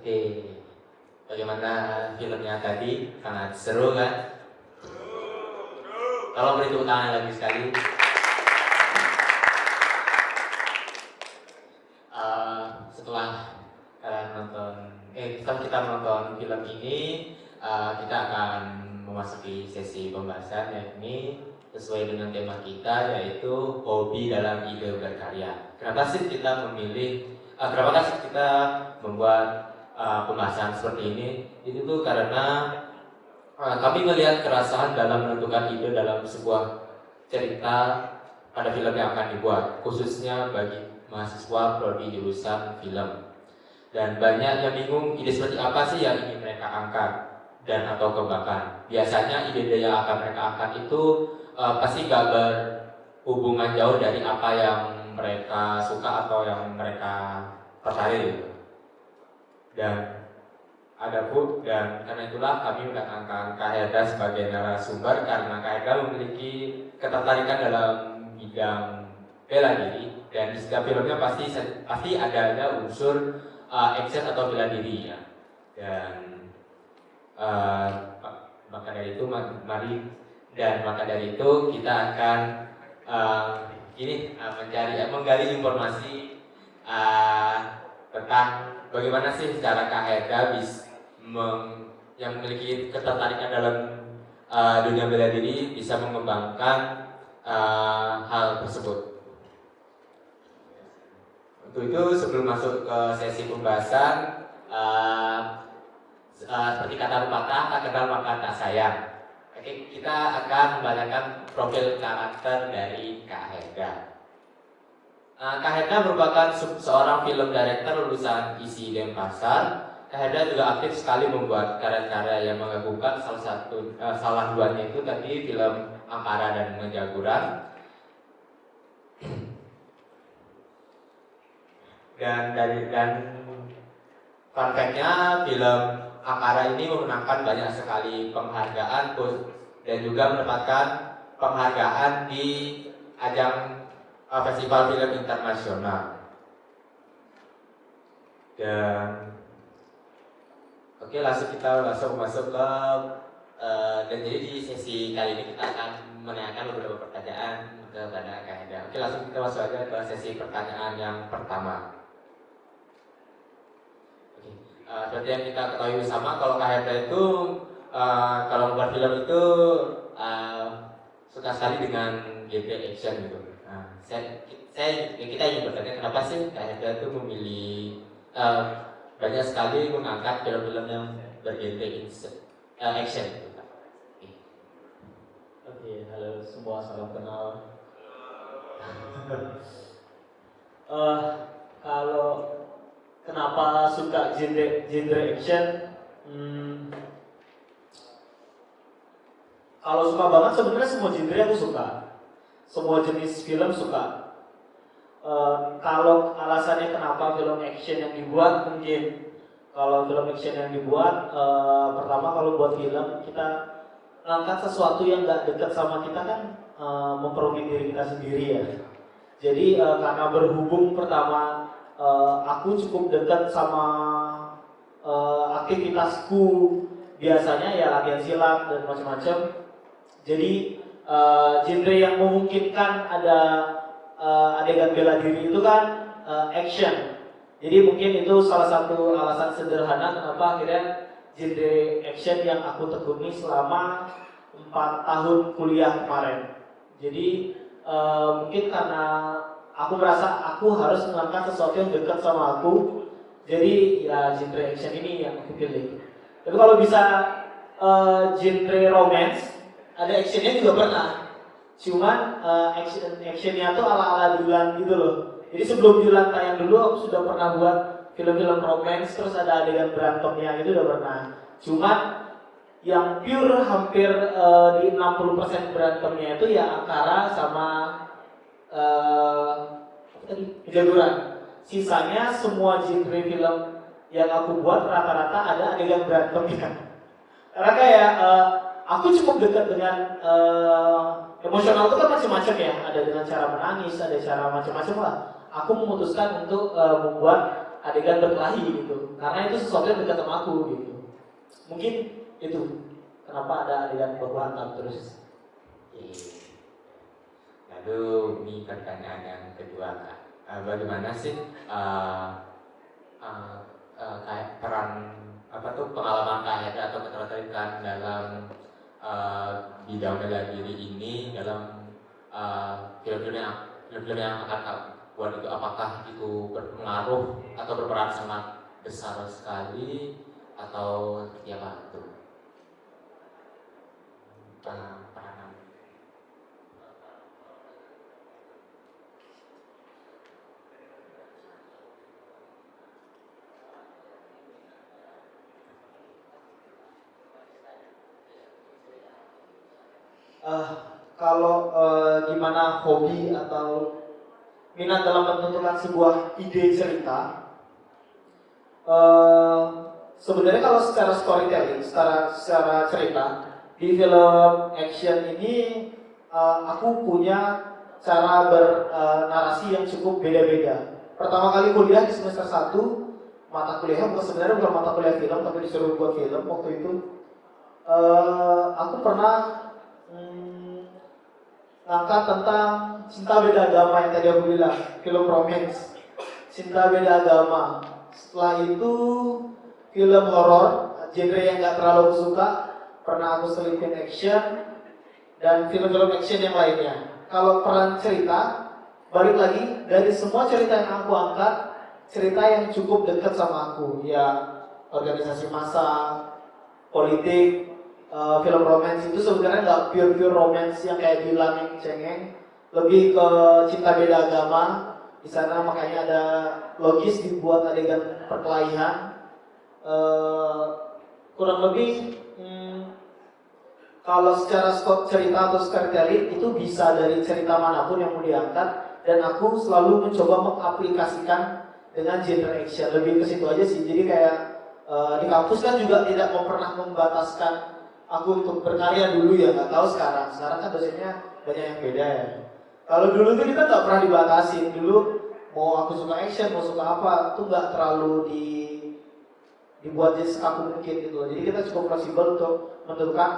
Oke, bagaimana filmnya tadi? Sangat seru kan? Tolong beri tepuk tangan lagi sekali. Setelah kita menonton film ini, kita akan memasuki sesi pembahasan, yakni sesuai dengan tema kita, yaitu hobi dalam ide berkarya. Kenapa sih kita membuat pembahasan seperti ini? Itu tuh karena kami melihat keresahan dalam menentukan ide dalam sebuah cerita pada film yang akan dibuat, khususnya bagi mahasiswa prodi jurusan film. Dan banyak yang bingung ide seperti apa sih yang ingin mereka angkat dan atau kembangkan. Biasanya ide-ide yang akan mereka angkat itu pasti gak berhubungan jauh dari apa yang mereka suka atau yang mereka tertarik gitu. Dan karena itulah kami mendatangkan Kak Helda sebagai narasumber, karena Kak Helda memiliki ketertarikan dalam bidang bela diri, dan di setiap filmnya pasti ada unsur action atau bela diri ya. Dan maka dari itu kita akan menggali informasi tentang bagaimana sih cara Kak Helda yang memiliki ketertarikan dalam dunia bela diri bisa mengembangkan hal tersebut. Untuk itu, sebelum masuk ke sesi pembahasan, seperti kata pepatah, tak kenal maka tak sayang. Oke, kita akan membacakan profil karakter dari Kak Helda. Kak Helda merupakan seorang film director lulusan ISI Denpasar. Kak Helda juga aktif sekali membuat karya-karya yang mengagumkan. Salah duanya itu tadi film Ampara dan Menjaguran. Dan fun fact-nya, film Ampara ini memenangkan banyak sekali penghargaan dan juga mendapatkan penghargaan di ajang festival film internasional. Dan oke, kita langsung masuk ke dan jadi di sesi kali ini kita akan menanyakan beberapa pertanyaan kepada Kak Helda. Oke, langsung kita masuk aja ke sesi pertanyaan yang pertama. Seperti yang kita ketahui bersama, kalau Kak Helda itu kalau membuat film itu suka sekali dengan genre action gitu. Kita ingin bertanya, kenapa sih Kak Helda itu memilih banyak sekali mengangkat film-film yang bergenre action gitu, Kak? Oke, halo semua, salam kenal. Kalau kenapa suka genre action? Kalau suka banget sebenarnya semua genre aku suka, semua jenis film suka. Kalau alasannya kenapa film action yang dibuat, mungkin kalau film action yang dibuat, pertama kalau buat film kita angkat sesuatu yang gak dekat sama kita kan, memperumit diri kita sendiri ya. Jadi karena berhubung pertama aku cukup dekat sama aktivitasku biasanya ya latihan silat dan macam-macam. Jadi genre yang memungkinkan ada adegan bela diri itu kan action. Jadi mungkin itu salah satu alasan sederhana kenapa akhirnya genre action yang aku tekuni selama 4 tahun kuliah kemarin. Jadi mungkin karena aku merasa aku harus mengangkat sesuatu yang dekat sama aku, jadi ya genre action ini yang aku pilih. Tapi kalau bisa genre romance, ada actionnya juga pernah. Cuman actionnya tuh ala-ala Dilan gitu loh. Jadi sebelum Dilan tayang dulu aku sudah pernah buat film-film romance, terus ada adegan berantemnya itu udah pernah. Cuman yang pure hampir di 60% berantemnya itu ya Ankara sama Menjaguran. Sisanya semua genre film yang aku buat rata-rata ada adegan berantemnya. Karena kayak aku cukup dekat dengan emosional itu kan macam-macam ya. Ada dengan cara menangis, ada cara macam-macam lah. Aku memutuskan untuk membuat adegan berkelahi gitu. karena itu sesuatu yang dekat sama aku gitu. Mungkin itu kenapa ada adegan baku hantam terus. Oke. Lalu ini pertanyaan yang kedua Kak. Bagaimana sih kayak peran pengalaman Kak Hendra atau ketertarikan dalam bidang bela diri ini dalam film-film yang akan Kak buat itu, apakah itu berpengaruh atau berperan sangat besar sekali atau seperti apa itu peranan? Kalau gimana hobi atau minat dalam menentukan sebuah ide cerita, sebenarnya kalau secara storytelling, secara cerita di film action ini aku punya cara bernarasi yang cukup beda-beda. Pertama kali kuliah di semester 1, mata kuliahnya sebenarnya bukan mata kuliah film, tapi disuruh buat film waktu itu. Aku pernah ngangkat tentang cinta beda agama yang tadi aku bilang, film romance, cinta beda agama. Setelah itu film horor, genre yang gak terlalu aku suka, pernah aku selipin action dan film-film action yang lainnya. Kalau peran cerita, balik lagi dari semua cerita yang aku angkat, cerita yang cukup dekat sama aku, ya organisasi massa, politik. Film romance itu sebenarnya nggak pure romance yang kayak Dilan yang cengeng, lebih ke cinta beda agama. Di sana makanya ada logis dibuat adegan perkelahian. Kurang lebih kalau secara cerita atau storytelling itu bisa dari cerita manapun yang mau diangkat, dan aku selalu mencoba mengaplikasikan dengan genre action. Lebih ke situ aja sih. Jadi kayak di kampus kan juga tidak pernah membataskan aku untuk berkarya dulu ya, nggak tahu sekarang. Sekarang kan dosennya banyak yang beda ya. Kalau dulu tuh kita nggak pernah dibatasi. Dulu mau aku suka action, mau suka apa, tuh nggak terlalu dibuat jadi sekaku mungkin gitu. Jadi kita cukup fleksibel untuk menentukan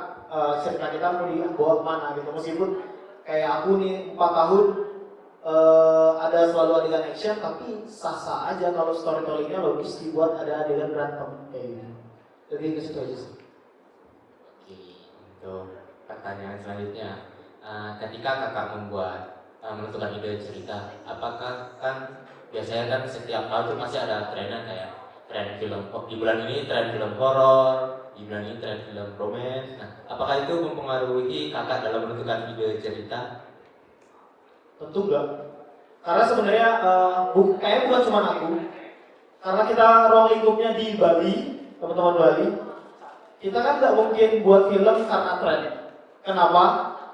cerita kita mau dibawa kemana gitu. Meskipun kayak aku nih 4 tahun ada selalu adegan action, tapi sah-sah aja kalau storytellingnya logis dibuat ada adegan berantem kayak gitu. Jadi ke situ aja sih. Untuk pertanyaan selanjutnya, ketika kakak menentukan ide cerita, apakah kan biasanya kan setiap tahun itu masih ada trennya kayak tren film, di bulan ini tren film horor, di bulan ini tren film romance. Nah, apakah itu mempengaruhi kakak dalam menentukan ide cerita? Tentu enggak. Karena sebenarnya kayaknya bukan cuma aku. Karena kita ruang lingkupnya di Bali, teman-teman Bali. Kita kan nggak mungkin buat film karena tren. Kenapa?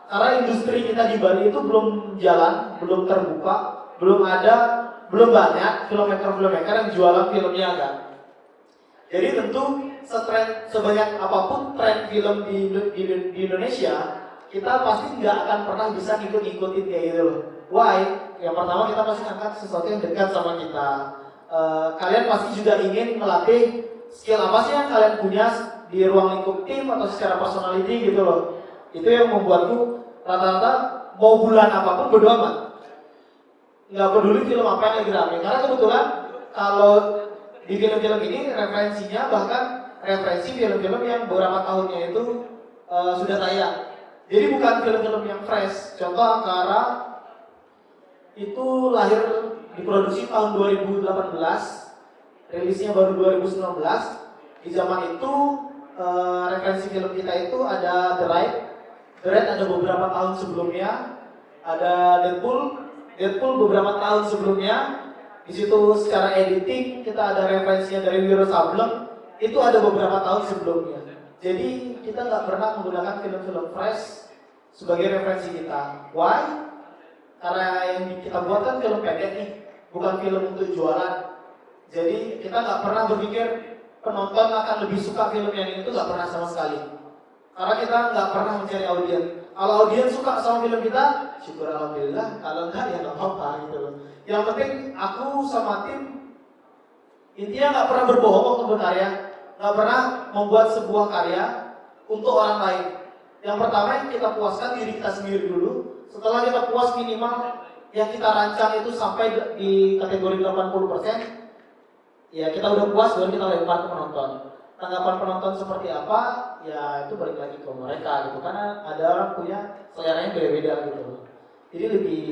Karena industri kita di Bali itu belum jalan, belum terbuka, belum banyak filmmaker yang jualan filmnya kan. Jadi tentu sebanyak apapun tren film di Indonesia, kita pasti nggak akan pernah bisa ngikutin kayak gitu loh. Why? Yang pertama kita pasti angkat sesuatu yang dekat sama kita. Kalian pasti juga ingin melatih skill apa sih yang kalian punya di ruang lingkup tim atau secara personality gitu loh. Itu yang membuatku rata-rata mau bulan apapun bodo amat. Nggak peduli film apa yang lagi rame. Karena kebetulan kalau di film-film ini referensinya bahkan referensi film-film yang beberapa tahunnya itu sudah tayang. Jadi bukan film-film yang fresh. Contoh Ankara itu lahir diproduksi tahun 2018, rilisnya baru 2019. Di zaman itu referensi film kita itu ada The Raid ada beberapa tahun sebelumnya, ada Deadpool beberapa tahun sebelumnya. Di situ secara editing kita ada referensinya dari Wiro Sableng, itu ada beberapa tahun sebelumnya. Jadi kita nggak pernah menggunakan film-film fresh sebagai referensi kita. Why? Karena yang kita buat kan film pendek nih, bukan film untuk jualan. Jadi kita nggak pernah berpikir penonton akan lebih suka film yang ini, itu nggak pernah sama sekali. Karena kita nggak pernah mencari audiens. Kalau audiens suka sama film kita, syukur alhamdulillah. Kalau enggak ya nggak apa-apa gitu loh. Yang penting aku sama tim Intinya nggak pernah berbohong waktu berkarya, nggak pernah membuat sebuah karya untuk orang lain. Yang pertama yang kita puaskan diri kita sendiri dulu. Setelah kita puas minimal yang kita rancang itu sampai di kategori 80%, ya kita udah puas baru kita lempar ke penonton. Tanggapan penonton seperti apa, ya itu balik lagi ke mereka gitu. Karena ada orang punya seleranya beda-beda gitu. Jadi lebih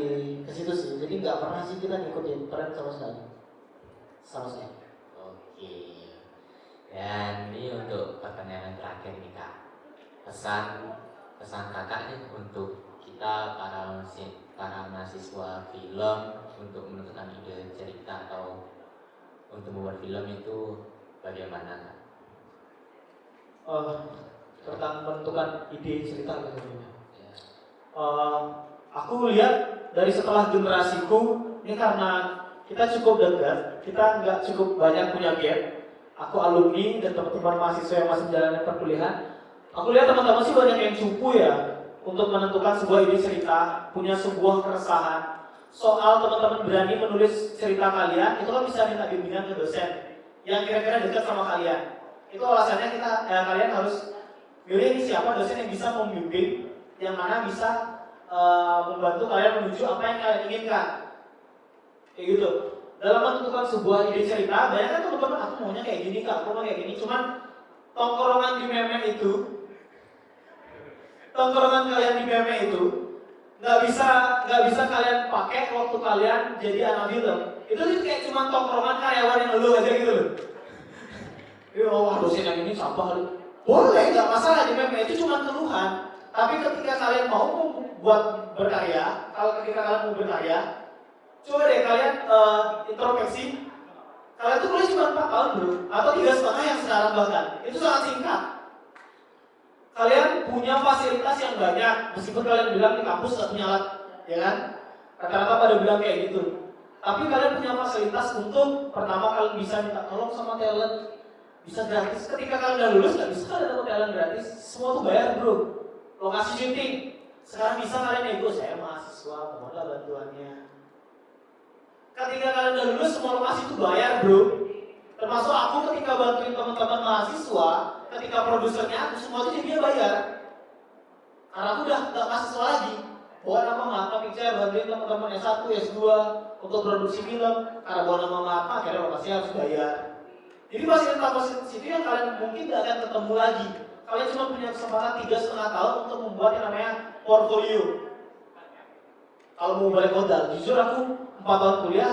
ke situ sih. Jadi nggak pernah sih kita ngikutin tren sama sekali. Sama sekali. Oke. Dan ini untuk pertanyaan terakhir nih Kak. Pesan Kakak nih untuk kita para mahasiswa film untuk menentukan ide cerita atau untuk membuat film itu bagaimana Kak? Tentang menentukan ide cerita gitu. Ya. Aku lihat dari setelah generasiku ini karena kita cukup dekat, kita nggak cukup banyak punya gap. Aku alumni dan teman-teman mahasiswa yang masih menjalani perkuliahan. Aku lihat teman-teman sih banyak yang cupu ya untuk menentukan sebuah ide cerita, punya sebuah keresahan. Soal teman-teman berani menulis cerita kalian, itu kan bisa minta bimbingan ke dosen yang kira-kira dekat sama kalian. Itu alasannya kalian harus pilih ini siapa dosen yang bisa membimbing, yang mana bisa membantu kalian menuju apa yang kalian inginkan. Kayak gitu. Dalam menentukan sebuah ide cerita, banyak kan teman-teman aku maunya kayak gini kak, aku mau kayak gini. Cuman tongkrongan di meme itu, tongkrongan kalian di meme itu nggak bisa kalian pakai waktu kalian jadi anak film. Itu sih kayak cuma tongkrongan karyawan yang lu aja gitu loh. Oh, dosen yang ini sampah lu. Boleh, nggak masalah di meme itu cuma keluhan. Tapi ketika kalian mau buat berkarya, ketika kalian mau berkarya, coba deh kalian introspeksi. Kalian tuh kuliah cuma 4 tahun bro, atau 3,5 yang sekarang bahkan. Itu sangat singkat. Kalian punya fasilitas yang banyak, meskipun kalian bilang di kampus nggak punya alat, ya kan? Rata-rata pada bilang kayak gitu. Tapi kalian punya fasilitas untuk pertama kalian bisa minta tolong sama talent, bisa gratis. Ketika kalian udah lulus nggak bisa kalian dapat talent gratis, semua tuh bayar bro. Lokasi syuting, sekarang bisa kalian nego, saya mahasiswa, mohonlah bantuannya. Ketika kalian udah lulus, semua lokasi itu bayar bro. Termasuk aku ketika bantuin teman-teman mahasiswa, ketika produsernya aku, semua itu dia bayar. Karena aku udah gak mahasiswa lagi. Bawa nama Mahatma Picture, bantuin teman-teman S1, S2 untuk produksi film. Karena bawa nama Mahatma, akhirnya lokasinya harus bayar. Jadi fasilitas-fasilitas itu yang kalian mungkin gak akan ketemu lagi. Kalian cuma punya kesempatan 3,5 tahun untuk membuat yang namanya portfolio. Kalau mau balik modal, jujur aku 4 tahun kuliah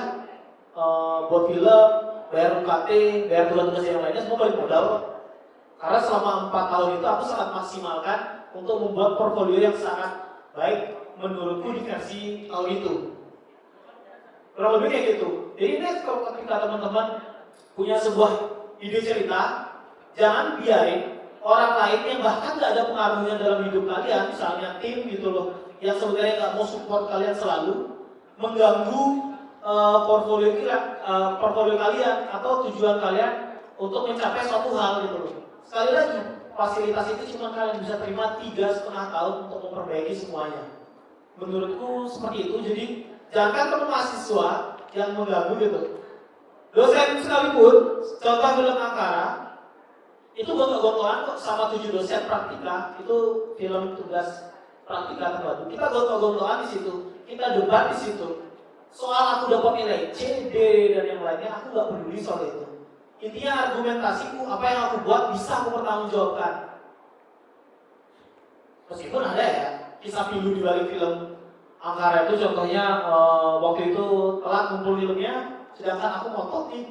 buat film, bayar UKT, bayar tugas-tugas yang lainnya semua balik modal. Karena selama 4 tahun itu aku sangat maksimalkan untuk membuat portfolio yang sangat baik menurutku di versi tahun itu. Kurang lebih kayak gitu. Jadi ini kalau ketika teman-teman punya sebuah ide cerita, jangan biarin orang lain yang bahkan gak ada pengaruhnya dalam hidup kalian, misalnya tim gitu loh, yang sebenarnya gak mau support kalian selalu, mengganggu portfolio kalian atau tujuan kalian untuk mencapai suatu hal gitu loh. Sekali lagi, fasilitas itu cuma kalian bisa terima 3,5 tahun untuk memperbaiki semuanya. Menurutku seperti itu, jadi jangan teman mahasiswa yang mengganggu gitu. Dosen sekalipun, contoh film Angkara, itu gontok-gontokan kok sama 7 dosen praktika, itu film tugas praktika terpadu. Kita gontok-gontokan di situ, kita debat di situ. Soal aku dapat nilai C, D, dan yang lainnya, aku gak peduli soal itu. Intinya argumentasiku, apa yang aku buat bisa aku pertanggungjawabkan. Meskipun ada ya, kisah pilu di balik film Angkara itu contohnya waktu itu telat ngumpul filmnya, sedangkan aku ngotot nih,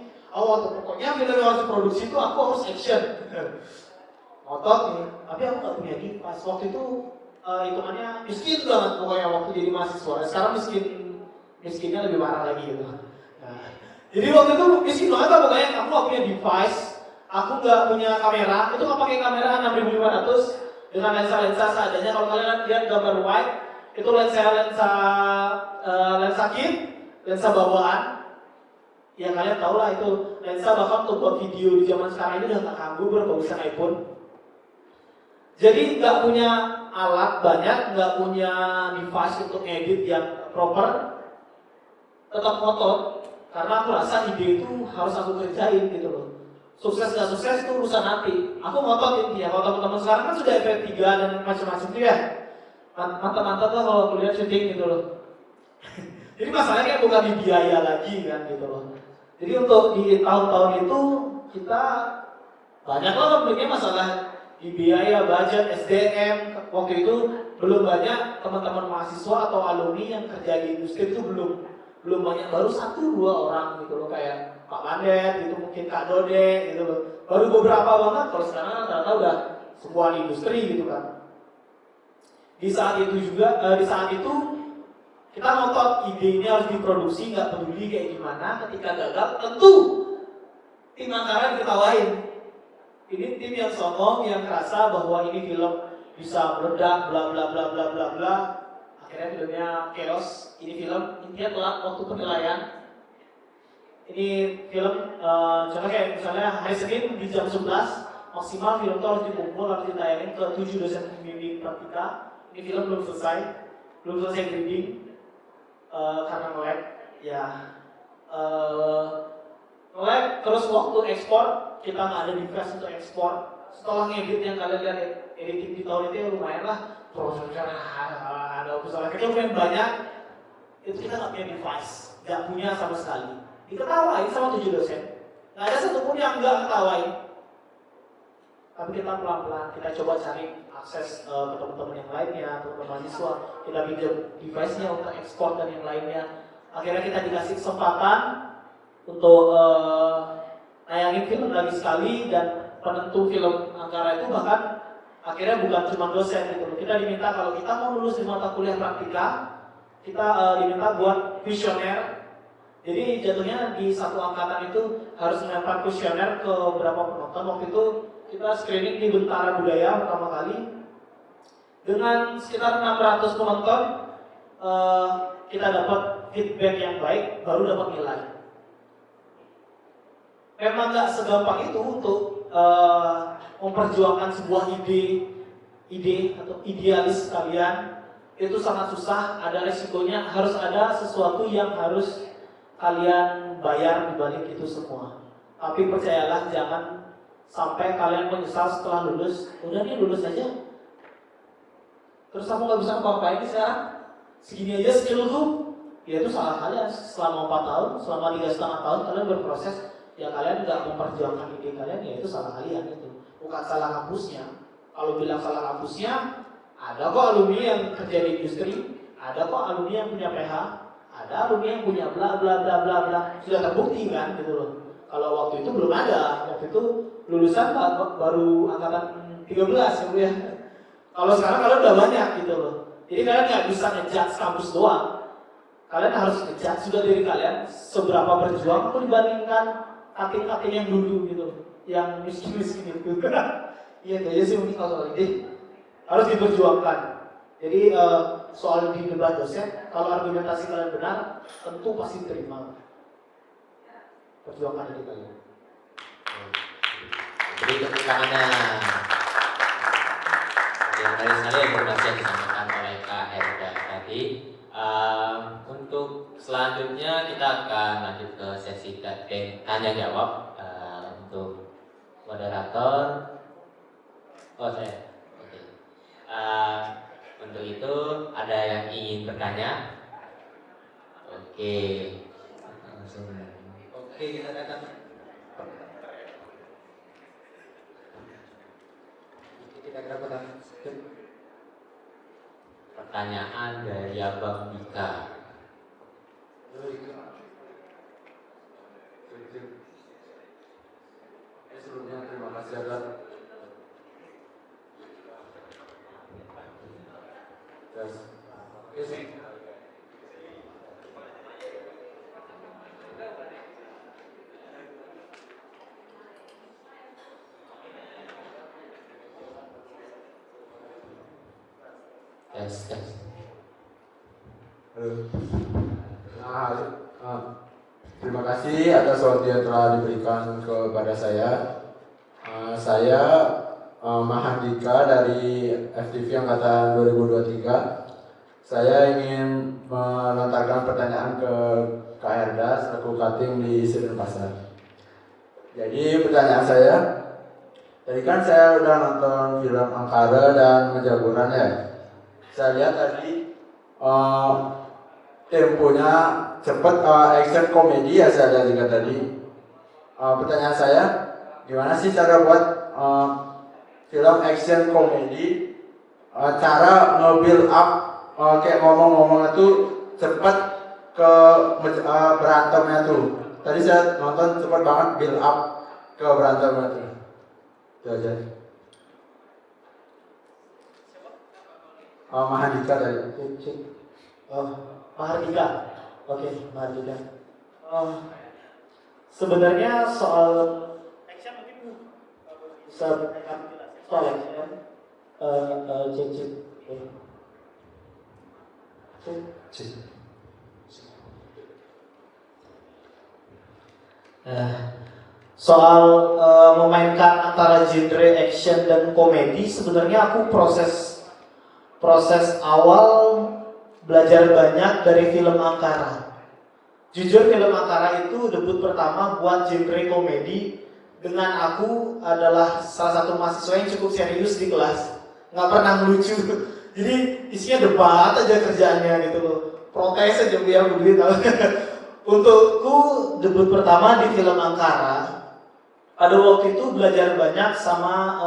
pokoknya film yang harus diproduksi itu aku harus action. Ngotot nih, tapi aku gak punya device. Waktu itu hitungannya miskin banget pokoknya waktu jadi mahasiswa. Sekarang miskinnya lebih parah lagi gitu. Nah, jadi waktu itu miskin banget lah pokoknya, aku gak punya device, aku gak punya kamera, itu gak pakai kamera 6500 dengan lensa seadanya. Kalau kalian lihat gambar wide, itu lensa kit, lensa bawaan. Ya kalian tau lah itu lensa bahkan untuk buat video di zaman sekarang ini udah gak kambuh berusaha iPhone. Jadi gak punya alat banyak, gak punya device untuk edit yang proper, tetap ngotot. karena aku rasa ide itu harus aku kerjain gitu loh. Sukses gak sukses itu urusan nanti. Aku ngotot intinya. Kalau teman-teman sekarang kan sudah FP3 dan macam-macam tuh ya. Mantap-mantap lah kalau kuliah syuting gitu loh. Jadi masalahnya kan bukan di biaya lagi kan gitu loh. Jadi untuk di tahun-tahun itu kita banyak lah konfliknya masalah di biaya, budget, SDM. Waktu itu belum banyak teman-teman mahasiswa atau alumni yang kerja di industri itu belum banyak, baru 1-2 orang gitu loh, kayak Pak Mandet gitu, mungkin Kak Dode gitu loh. Baru beberapa banget, kalau sekarang ternyata udah semua di industri gitu kan. Di saat itu kita ngotot ide ini harus diproduksi, nggak peduli kayak gimana. Ketika gagal, tentu tim angkara diketawain. Ini tim yang songong, yang kerasa bahwa ini film bisa meledak, bla bla bla bla bla bla. Akhirnya filmnya chaos. Ini film intinya telat waktu penilaian. Ini film, contohnya kayak misalnya hari Senin di jam 11 maksimal film itu harus dikumpul, harus ditayangin ke 7 dosen pembimbing praktika. Ini film belum selesai grading karena nge-lag ya. Nge-lag, terus waktu ekspor kita nggak ada device untuk ekspor. Setelah ngedit yang kalian lihat editing di tahun itu ya lumayan lah, prosesnya ada usaha kita lumayan banyak. Itu kita nggak punya device, nggak punya sama sekali. Diketawain sama 7 dosen, nggak ada satupun yang nggak ketawain. Tapi kita pelan-pelan, kita coba cari akses ke teman-teman yang lainnya, teman-teman mahasiswa, kita pinjam device-nya untuk ekspor dan yang lainnya. Akhirnya kita dikasih kesempatan untuk nayangin film lagi sekali, dan penentu film Angkara itu bahkan akhirnya bukan cuma dosen gitu. Kita diminta kalau kita mau lulus di mata kuliah praktika, kita diminta buat kuesioner. Jadi jatuhnya di satu angkatan itu harus melempar kuesioner ke beberapa penonton. Waktu itu kita screening di Bentara Budaya pertama kali dengan sekitar 600 penonton. Kita dapat feedback yang baik, baru dapat nilai. Memang nggak segampang itu untuk memperjuangkan sebuah ide atau idealis kalian. Itu sangat susah, ada resikonya, harus ada sesuatu yang harus kalian bayar dibalik itu semua. Tapi percayalah, jangan sampai kalian menyesal setelah lulus. Udah nih lulus aja, terus kamu nggak bisa apa-apain sekarang, segini aja skillku. Ya itu salah kalian. Selama 4 tahun, selama 3,5 tahun kalian berproses, ya kalian nggak memperjuangkan ide kalian, ya itu salah kalian. Itu bukan salah kampusnya. Kalau bilang salah kampusnya, ada kok alumni yang kerja di industri, ada kok alumni yang punya PH, ada alumni yang punya bla bla bla bla bla, sudah terbukti kan gitu loh. Kalau waktu itu belum ada, waktu itu lulusan baru angkatan 13 ya. Kalau sekarang kalian udah banyak gitu loh. Jadi kalian nggak bisa ngejudge kampus doang. Kalian harus ngejudge juga diri kalian seberapa berjuang aku dibandingkan kating-kating yang dulu gitu, yang miskin-miskin itu. Iya kayaknya sih mungkin kalau soal ini harus diperjuangkan. Jadi soal di debat dosen, kalau argumentasi kalian benar, tentu pasti terima. Perjuangkan diri kalian. Beri tepuk tangannya. Yang tadi sekali informasi yang disampaikan oleh Kak Herda tadi. Untuk selanjutnya kita akan lanjut ke sesi tanya jawab untuk moderator. Oh saya. Oke. Untuk itu ada yang ingin bertanya? Oke. Langsung. Oke, kita datang. Kita dapat pertanyaan dari Abang Dika. Sebelumnya terima kasih atas Tes. Terima kasih atas waktu yang telah diberikan kepada saya. Saya Mahardika dari FTV angkatan 2023. saya ingin melontarkan pertanyaan ke Kak Herda selaku cutting di Denpasar. Jadi pertanyaan saya, tadi kan saya udah nonton film Angkara dan Menjagoran ya. Saya lihat tadi temponya cepat, action komedi ya saya lihat juga tadi. Pertanyaan saya, gimana sih cara buat film action komedi, cara nge-build up kayak ngomong-ngomong itu cepat ke berantemnya tuh. Tadi saya nonton cepat banget build up ke berantemnya tuh. Itu aja. Mahardika tadi. Mahardika. Oke, Mahardika. Sebenarnya soal action mungkin bisa soal action. Soal memainkan antara genre action dan komedi, sebenarnya aku proses awal belajar banyak dari film Angkara. Jujur film Angkara itu debut pertama buat genre komedi, dengan aku adalah salah satu mahasiswa yang cukup serius di kelas, nggak pernah ngelucu. Jadi isinya debat aja kerjaannya gitu loh, protes aja biar begitu. Untukku debut pertama di film Angkara. Pada waktu itu belajar banyak sama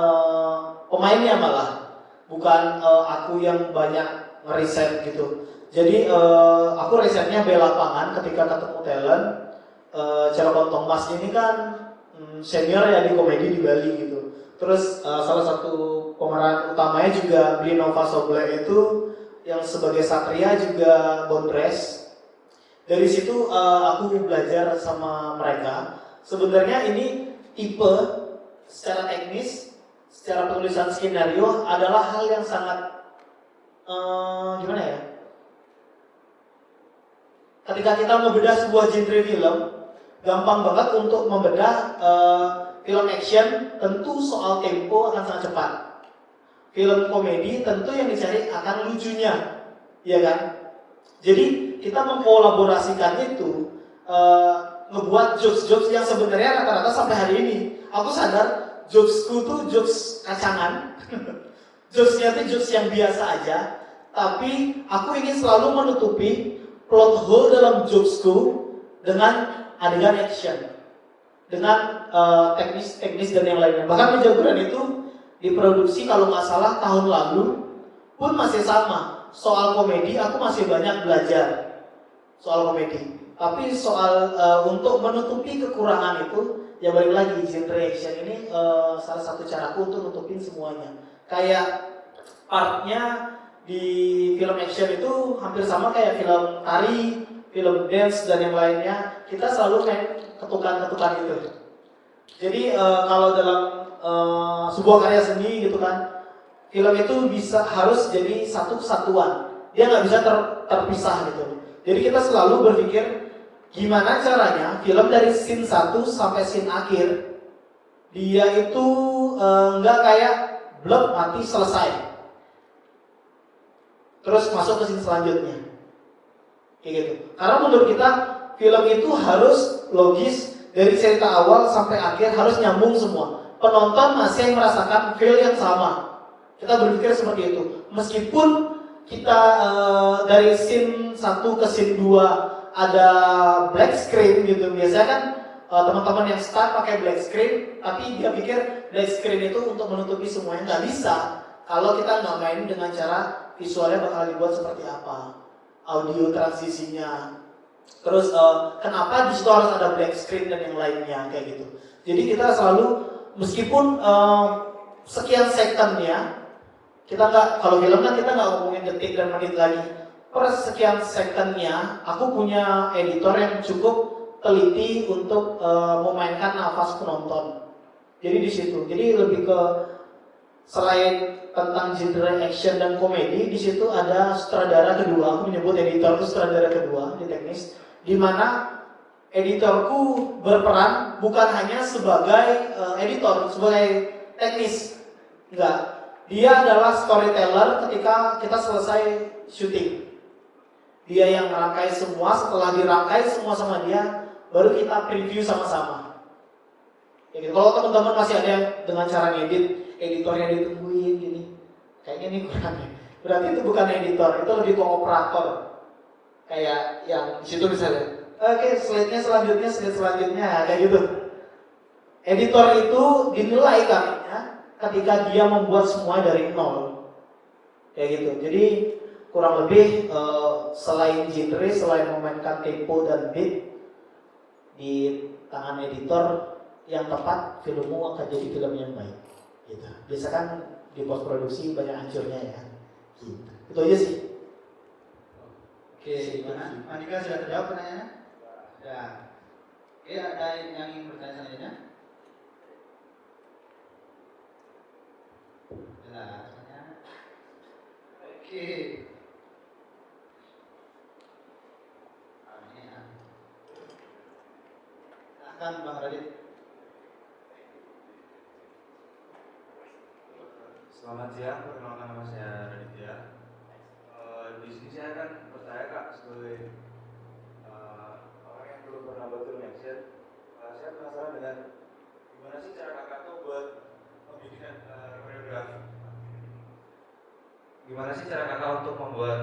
pemainnya malah, bukan aku yang banyak ngeriset gitu. Jadi aku risetnya bela lapangan ketika ketemu talent. Cirebon Thomas ini kan senior ya di komedi di Bali gitu. Terus salah satu pemeran utamanya juga Brinova Soble itu yang sebagai Satria juga Bondres. Dari situ aku belajar sama mereka. Sebenarnya ini tipe secara teknis, secara penulisan skenario adalah hal yang sangat gimana ya? Ketika kita membedah sebuah genre film, gampang banget untuk membedah film action. Tentu soal tempo akan sangat cepat. Film komedi tentu yang dicari akan lucunya, ya kan? Jadi kita mengkolaborasikan itu, ngebuat jokes-jokes yang sebenarnya rata-rata sampai hari ini. Aku sadar jokesku tuh jokes kacangan, jokesnya tuh jokes yang biasa aja. Tapi aku ingin selalu menutupi plot hole dalam jokesku dengan adegan action, dengan teknis dan yang lainnya. Bahkan Menjagoran itu diproduksi kalau nggak salah tahun lalu pun masih sama. Soal komedi aku masih banyak belajar soal komedi. Tapi soal untuk menutupi kekurangan itu, ya balik lagi genre action ini salah satu caraku untuk nutupin semuanya. Kayak partnya di film action itu hampir sama kayak film tari, film dance dan yang lainnya. Kita selalu main ketukan-ketukan itu. Jadi kalau dalam sebuah karya seni gitu kan, film itu harus jadi satu kesatuan. Dia nggak bisa terpisah gitu. Jadi kita selalu berpikir gimana caranya film dari scene 1 sampai scene akhir dia itu nggak kayak blok mati selesai. Terus masuk ke scene selanjutnya. Kayak gitu. Karena menurut kita film itu harus logis dari cerita awal sampai akhir, harus nyambung semua. Penonton masih merasakan feel yang sama. Kita berpikir seperti itu. Meskipun kita dari scene 1 ke scene 2 ada black screen gitu. Biasanya kan teman-teman yang start pakai black screen, tapi dia pikir black screen itu untuk menutupi semuanya. Nggak bisa kalau kita nggak main dengan cara visualnya bakal dibuat seperti apa, audio transisinya. Terus kenapa di situ harus ada black screen dan yang lainnya kayak gitu. Jadi kita selalu meskipun sekian secondnya, kita nggak, kalau film kan kita nggak ngomongin detik dan menit lagi. Per sekian secondnya, aku punya editor yang cukup teliti untuk memainkan nafas penonton. Jadi di situ. Jadi lebih ke selain tentang genre action dan komedi, di situ ada sutradara kedua. Aku menyebut editor itu sutradara kedua di teknis, di mana editorku berperan bukan hanya sebagai editor, sebagai teknis, enggak. Dia adalah storyteller ketika kita selesai syuting. dia yang merangkai semua. Setelah dirangkai semua sama dia, baru kita preview sama-sama. Ya gitu. Kalau teman-teman masih ada yang dengan cara ngedit, editornya ditungguin gini, kayaknya ini kurang ya. Berarti itu bukan editor, itu lebih ke operator. Kayak yang di situ misalnya, oke, slide selanjutnya, kayak gitu. Editor itu dinilai karena ketika dia membuat semua dari nol, kayak gitu. Jadi kurang lebih selain genre, selain memainkan tempo dan beat di tangan editor yang tepat, filmmu akan jadi film yang baik. Gitu. Biasa kan di post produksi banyak hancurnya ya. Gitu. Itu aja sih. Oke, gimana? Andika sudah terjawab pertanyaannya? Sudah. Oke, ada yang ingin bertanya selanjutnya? Jelas. Oke. Silahkan Bang Radit. Selamat siang, perkenalkan nama saya Raditya. Di sini saya akan bertanya Kak sebagai orang yang belum pernah buat film action. Saya penasaran dengan gimana sih cara Kakak tuh buat membikin koreografi. Gimana sih cara Kakak untuk membuat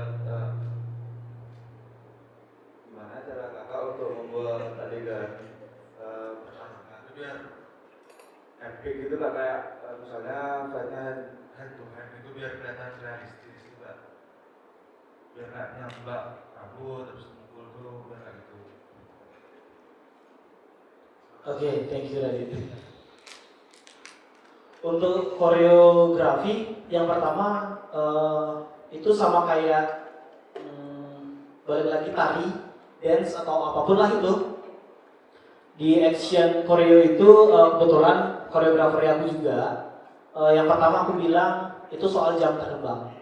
adegan pertarungan itu biar epic gitu Kak, kayak misalnya fightnya hand to hand itu biar kelihatan realistis gitu Kak, biar nggak nyambak rambut terus mukul tuh biar nggak gitu. Oke, thank you Radit. Untuk koreografi yang pertama itu sama kayak balik lagi tari, dance atau apapun lah itu. Di action koreo itu kebetulan koreografer aku juga. Yang pertama aku bilang itu soal jam terbang.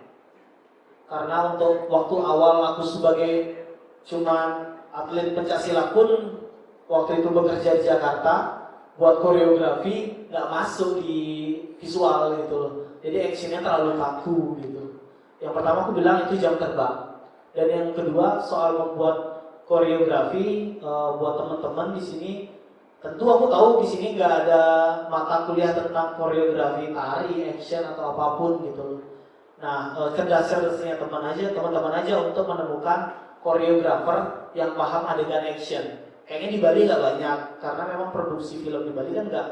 Karena untuk waktu awal aku sebagai cuman atlet pencaksilat pun waktu itu bekerja di Jakarta, buat koreografi nggak masuk di visual gitu loh. Jadi actionnya terlalu kaku gitu. Yang pertama aku bilang itu jam terbang. Dan yang kedua soal membuat koreografi buat teman-teman di sini. Tentu aku tahu di sini nggak ada mata kuliah tentang koreografi tari, action atau apapun gitu loh. Nah, cerdas-cerdasnya teman-teman aja untuk menemukan koreografer yang paham adegan action. Kayaknya di Bali nggak banyak, karena memang produksi film di Bali kan nggak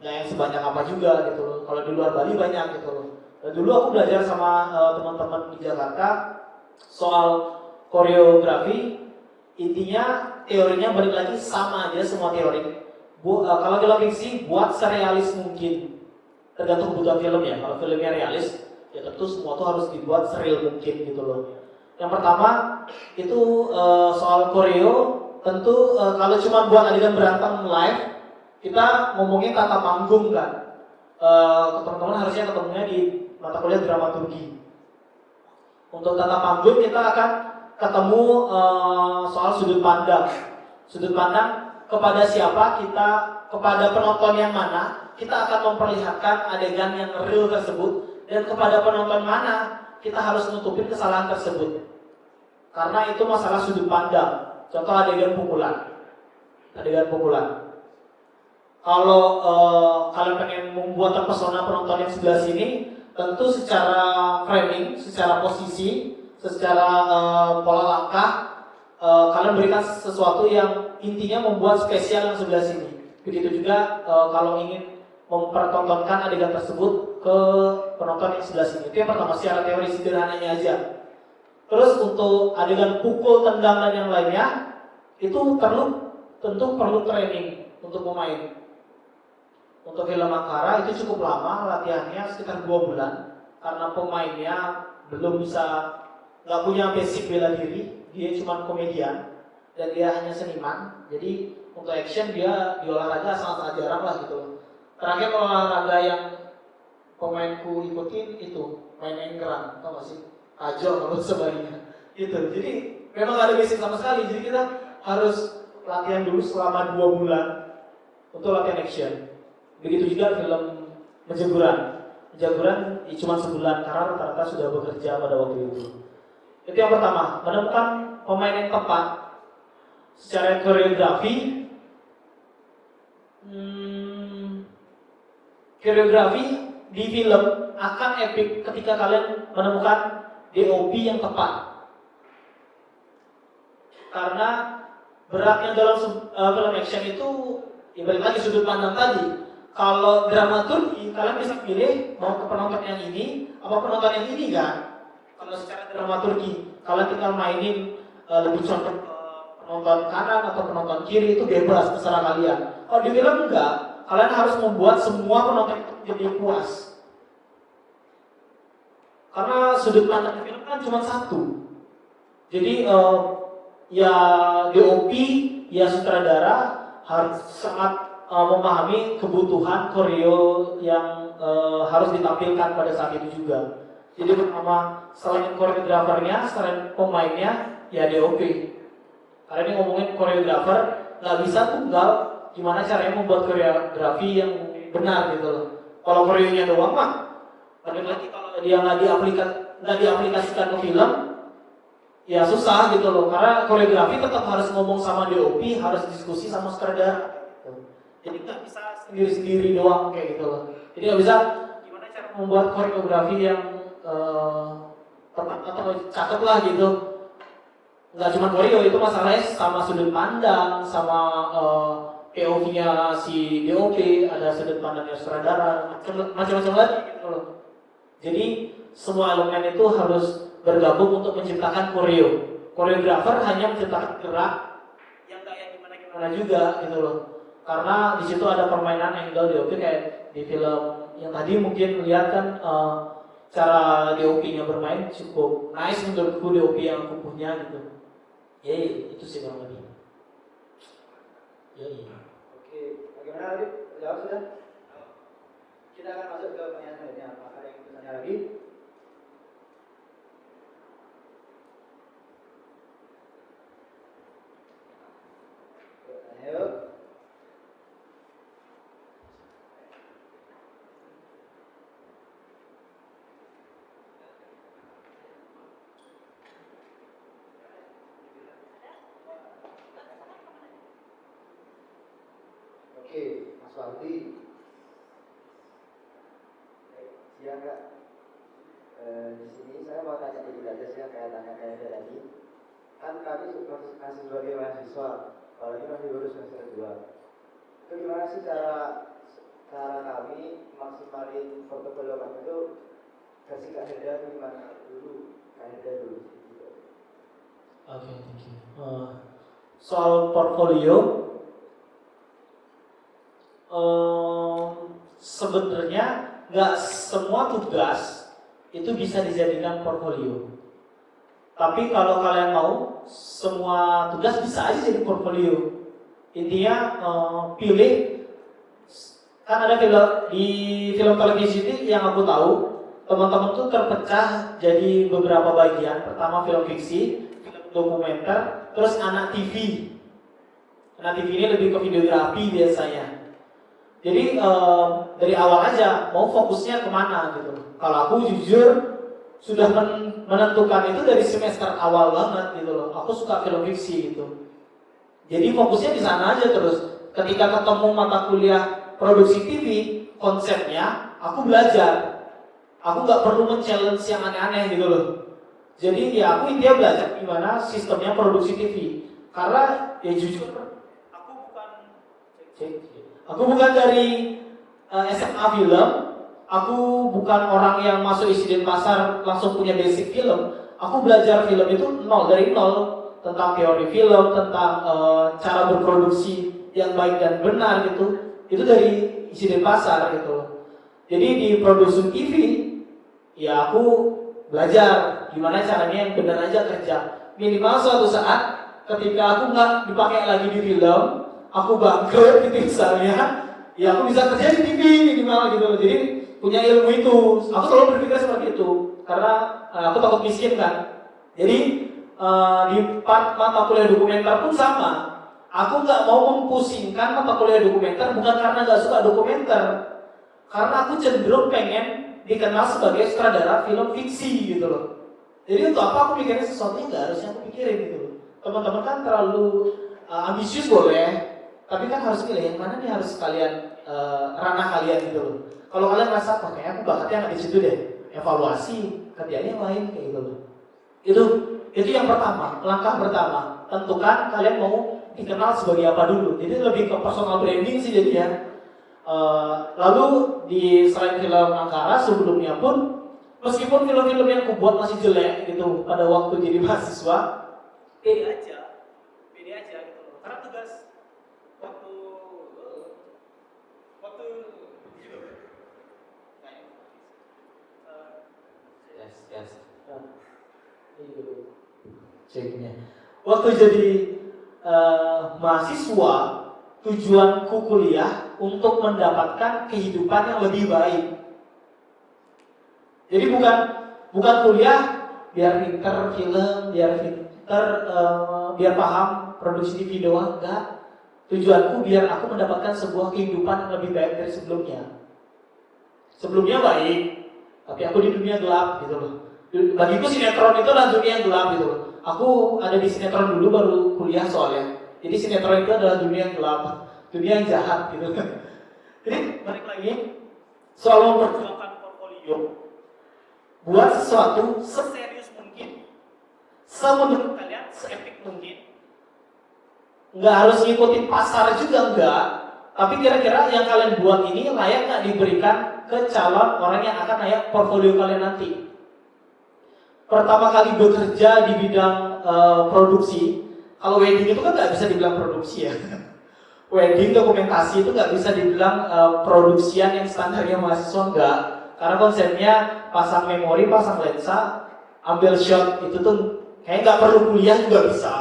yang sebanyak apa juga gitu loh. Kalau di luar Bali banyak gitu loh. Dulu aku belajar sama teman-teman di Jakarta soal koreografi. Intinya teorinya balik lagi sama aja semua teori. Kalau film fiksi buat serealis mungkin, tergantung kebutuhan film ya. Kalau filmnya realis, ya tentu semua tuh harus dibuat seril mungkin gitu loh. Yang pertama itu soal koreo, tentu kalau cuma buat adegan berantem live, kita ngomongin tata panggung kan. Teman-teman harusnya ketemunya di mata kuliah dramaturgi. Untuk tata panggung kita akan ketemu soal sudut pandang. Sudut pandang kepada siapa kita, kepada penonton yang mana kita akan memperlihatkan adegan yang real tersebut, dan kepada penonton mana kita harus nutupin kesalahan tersebut. Karena itu masalah sudut pandang. Contoh adegan pukulan. Kalau kalian pengen membuat terpesona penonton yang sebelah sini, tentu secara framing, secara posisi, secara pola langkah, kalian berikan sesuatu yang intinya membuat spesial yang sebelah sini. Begitu juga kalau ingin mempertontonkan adegan tersebut ke penonton yang sebelah sini. Itu yang pertama, secara teori sederhananya aja. Terus untuk adegan pukul, tendang dan yang lainnya, itu tentu perlu training untuk pemain. Untuk film Ankara itu cukup lama latihannya, sekitar 2 bulan, karena pemainnya belum bisa, nggak punya basic bela diri. Dia cuma komedian dan dia hanya seniman. Jadi untuk action dia di olahraga sangat jarang lah gitu. Terakhir olahraga yang pemainku ikutin itu main enggrang, tau gak sih? Ajo menurut sebaliknya gitu. Jadi memang gak ada basic sama sekali. Jadi kita harus latihan dulu selama 2 bulan untuk latihan action. Begitu juga film Menjaguran cuma sebulan karena rata-rata sudah bekerja pada waktu itu. Itu yang pertama, menemukan pemain yang tepat secara koreografi, koreografi di film akan epic ketika kalian menemukan DOP yang tepat. Karena beratnya dalam film action itu ya balik lagi sudut pandang tadi. Kalau dramaturgi kalian bisa pilih mau ke penonton yang ini apa penonton yang ini kan. Kalau secara dramaturgi kalian tinggal mainin lebih condong ke penonton kanan atau penonton kiri itu bebas terserah kalian. Kalau di film enggak, kalian harus membuat semua penonton itu jadi puas. Karena sudut pandang film kan cuma satu. Jadi ya DOP, ya sutradara harus sangat memahami kebutuhan koreo yang harus ditampilkan pada saat itu juga. Jadi pertama selain koreografernya, selain pemainnya, ya DOP. Karena ini ngomongin koreografer, nggak bisa tunggal gimana caranya membuat koreografi yang benar gitu loh. Kalau koreonya doang mah, balik lagi kalau dia nggak diaplikasikan ke film, ya susah gitu loh. Karena koreografi tetap harus ngomong sama DOP, harus diskusi sama sutradara. Jadi nggak bisa sendiri-sendiri doang kayak gitu loh. Jadi nggak bisa gimana cara membuat koreografi yang tepat atau cakep lah gitu. Nggak cuma koreo, itu masalahnya sama sudut pandang, sama POV-nya si DOP, ada sudut pandangnya sutradara, macam-macam lagi gitu loh. Jadi semua elemen itu harus bergabung untuk menciptakan koreo. Koreografer hanya menciptakan gerak yang kayak gimana-gimana juga gitu loh. Karena di situ ada permainan angle DOP kayak di film yang tadi mungkin lihat kan cara DOP-nya bermain cukup nice menurutku DOP yang aku punya gitu. Ya itu sih kurang lebih. Ya. Oke, bagaimana Alif? Jawab sudah? Kita akan masuk ke pertanyaan selanjutnya. Apakah ada yang bertanya lagi? Ayo. Oke, Mas Waldi. Siang Kak. Di sini saya mau tanya dikit aja sih kayak tanya kayak tadi. Kan kami masih sebagai mahasiswa, kalau ini masih baru semester 2. Itu gimana sih cara kami maksimalin portofolio kami itu versi Kak Helda gimana dulu? Kak Helda dulu. Oke, thank you. Soal portfolio, sebenarnya nggak semua tugas itu bisa dijadikan portfolio. Tapi kalau kalian mau, semua tugas bisa aja jadi portfolio. Intinya pilih, kan ada di film televisi ini yang aku tahu, teman-teman tuh terpecah jadi beberapa bagian. Pertama film fiksi, film dokumenter, terus anak TV. Anak TV ini lebih ke videografi biasanya. Jadi dari awal aja mau fokusnya kemana gitu. Kalau aku jujur sudah menentukan itu dari semester awal banget gitu loh. Aku suka film fiksi gitu. Jadi fokusnya di sana aja terus. Ketika ketemu mata kuliah produksi TV, konsepnya aku belajar. Aku nggak perlu men-challenge yang aneh-aneh gitu loh. Jadi ya aku intinya belajar gimana sistemnya produksi TV. Karena ya jujur aku bukan dari SMA film, aku bukan orang yang masuk isi Denpasar langsung punya basic film. Aku belajar film itu dari nol tentang teori film, tentang cara berproduksi yang baik dan benar gitu. Itu dari isi Denpasar gitu. Jadi di produksi TV, ya aku belajar gimana caranya yang benar aja kerja. Minimal suatu saat ketika aku nggak dipakai lagi di film, aku bangkrut gitu misalnya, ya aku bisa kerja di TV minimal gitu loh. Jadi punya ilmu itu. Aku selalu berpikir seperti itu karena aku takut miskin kan. Jadi di part mata kuliah dokumenter pun sama. Aku nggak mau mempusingkan mata kuliah dokumenter bukan karena nggak suka dokumenter, karena aku cenderung pengen dikenal sebagai sutradara film fiksi gitu loh. Jadi untuk apa aku mikirin sesuatu yang nggak harusnya aku pikirin gitu loh. teman-teman kan terlalu ambisius boleh, tapi kan harus pilih yang mana nih harus kalian ranah kalian gitu loh. Kalau kalian merasa kok kayak aku bakatnya nggak di situ deh, evaluasi kerjanya yang lain kayak gitu loh. Itu yang pertama, langkah pertama, tentukan kalian mau dikenal sebagai apa dulu. Jadi lebih ke personal branding sih jadi ya. Lalu di selain film Angkara sebelumnya pun, meskipun film-film yang aku buat masih jelek gitu pada waktu jadi mahasiswa, pede aja gitu loh. Karena tugas waktu Yes. ceknya. Waktu jadi mahasiswa, tujuanku kuliah untuk mendapatkan kehidupan yang lebih baik. Jadi bukan kuliah biar pinter film, biar paham produksi TV doang, enggak. Tujuanku biar aku mendapatkan sebuah kehidupan yang lebih baik dari sebelumnya. Sebelumnya baik, tapi aku di dunia gelap gitu loh. Bagiku sinetron itu adalah dunia yang gelap gitu loh. Aku ada di sinetron dulu baru kuliah soalnya. Jadi sinetron itu adalah dunia yang gelap, dunia yang jahat gitu. Jadi balik lagi soal memperjuangkan portfolio. Buat sesuatu seserius mungkin, semenurut kalian seepik mungkin. Nggak harus ngikutin pasar juga enggak, tapi kira-kira yang kalian buat ini layak nggak diberikan ke calon orang yang akan naik portfolio kalian nanti. Pertama kali bekerja di bidang produksi, kalau wedding itu kan nggak bisa dibilang produksi ya. Wedding dokumentasi itu nggak bisa dibilang produksian yang standarnya mahasiswa enggak, karena konsepnya pasang memori, pasang lensa, ambil shot itu tuh kayak nggak perlu kuliah juga bisa.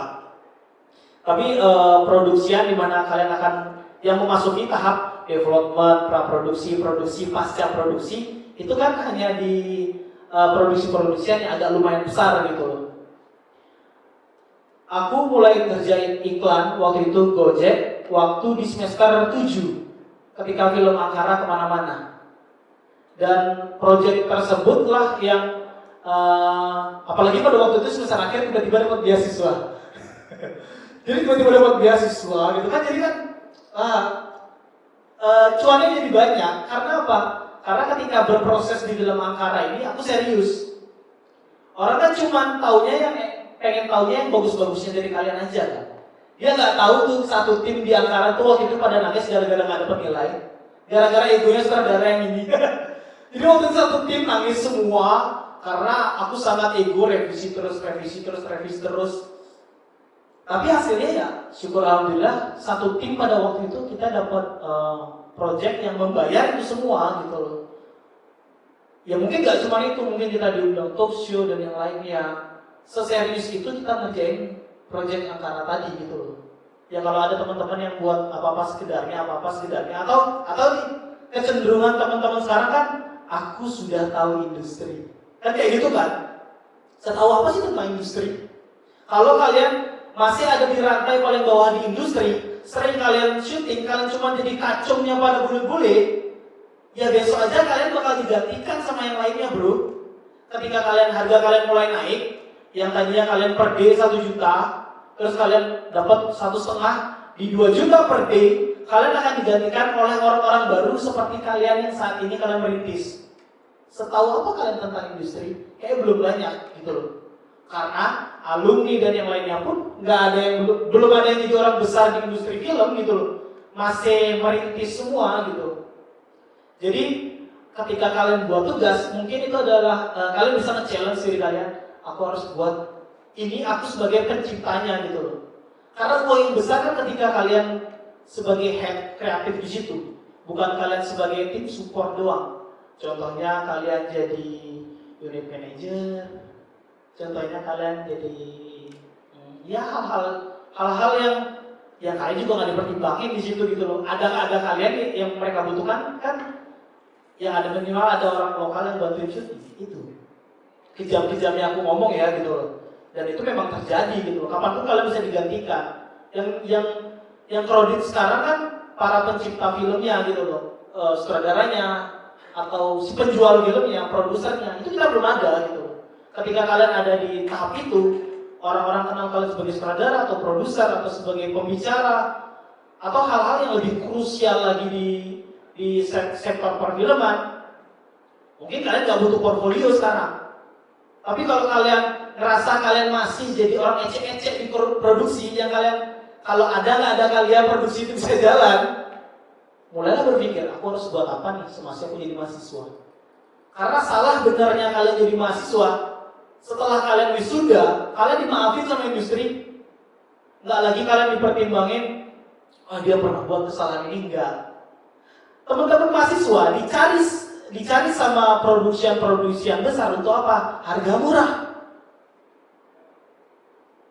Tapi produksian di mana kalian akan yang memasuki tahap development, praproduksi, produksi, pasca produksi, itu kan hanya di produksi-produksian yang agak lumayan besar gitu loh. Aku mulai ngerjain iklan waktu itu Gojek waktu di semester 7 ketika film Angkara kemana-mana. Dan proyek tersebutlah yang apalagi pada waktu itu semester akhir tiba-tiba dapat beasiswa. Jadi tiba-tiba dapat beasiswa gitu kan, jadi kan cuannya jadi banyak. Karena apa? Karena ketika berproses di film Angkara ini aku serius. Orang kan cuma pengen taunya yang bagus-bagusnya dari kalian aja kan. Dia nggak tahu tuh satu tim di Angkara tuh waktu itu pada nangis gara-gara nggak dapat nilai, gara-gara egonya sutradara yang ini. Jadi waktu itu satu tim nangis semua karena aku sangat ego, revisi terus. Tapi hasilnya ya syukur alhamdulillah satu tim pada waktu itu kita dapat project yang membayar itu semua gitu loh. Ya mungkin nggak cuma itu, mungkin kita diundang talk show dan yang lainnya. Seserius itu kita ngerjain project Angkara tadi gitu loh. Ya kalau ada teman-teman yang buat apa-apa sekedarnya atau kecenderungan teman-teman sekarang kan aku sudah tahu industri. Kan kayak gitu kan? Saya tahu apa sih tentang industri? Kalau kalian masih ada di rantai paling bawah di industri, sering kalian syuting, kalian cuma jadi kacungnya pada bule-bule, ya besok aja kalian bakal digantikan sama yang lainnya bro. Ketika harga kalian mulai naik, yang tadinya kalian per day 1 juta, terus kalian dapat 1,5 di 2 juta per day, kalian akan digantikan oleh orang-orang baru seperti kalian yang saat ini kalian merintis. Setahu apa kalian tentang industri? Kayak belum banyak gitu loh. Karena alumni dan yang lainnya pun belum ada yang jadi orang besar di industri film gitu loh. Masih merintis semua gitu. Jadi ketika kalian buat tugas, mungkin itu adalah kalian bisa nge-challenge diri kalian. Aku harus buat ini, aku sebagai penciptanya gitu loh. Karena poin besar kan ketika kalian sebagai head kreatif di situ, bukan kalian sebagai tim support doang. Contohnya kalian jadi unit manager, contohnya kalian jadi ya hal-hal yang kalian juga nggak dipertimbangin di situ gitu loh. Ada kalian yang mereka butuhkan kan, yang ada minimal ada orang lokal yang bantuin syuting itu. Kejam-kejamnya aku ngomong ya gitu loh. Dan itu memang terjadi gitu loh. Kapanpun kalian bisa digantikan. Yang kredit sekarang kan para pencipta filmnya gitu loh, sutradaranya atau si penjual filmnya, produsernya, itu kita belum ada gitu. Ketika kalian ada di tahap itu, orang-orang kenal kalian sebagai sutradara atau produser atau sebagai pembicara atau hal-hal yang lebih krusial lagi di sektor perfilman, mungkin kalian nggak butuh portfolio sekarang. Tapi kalau kalian ngerasa kalian masih jadi orang ecek-ecek di produksi, yang kalian kalau ada nggak ada kalian produksi itu bisa jalan, mulailah berpikir, aku harus buat apa nih semasa aku jadi mahasiswa. Karena salah benarnya kalian jadi mahasiswa, setelah kalian wisuda, kalian dimaafin sama industri. Nggak lagi kalian dipertimbangin, dia pernah buat kesalahan ini, enggak. Teman-teman mahasiswa dicari sama produksi yang besar untuk apa? Harga murah.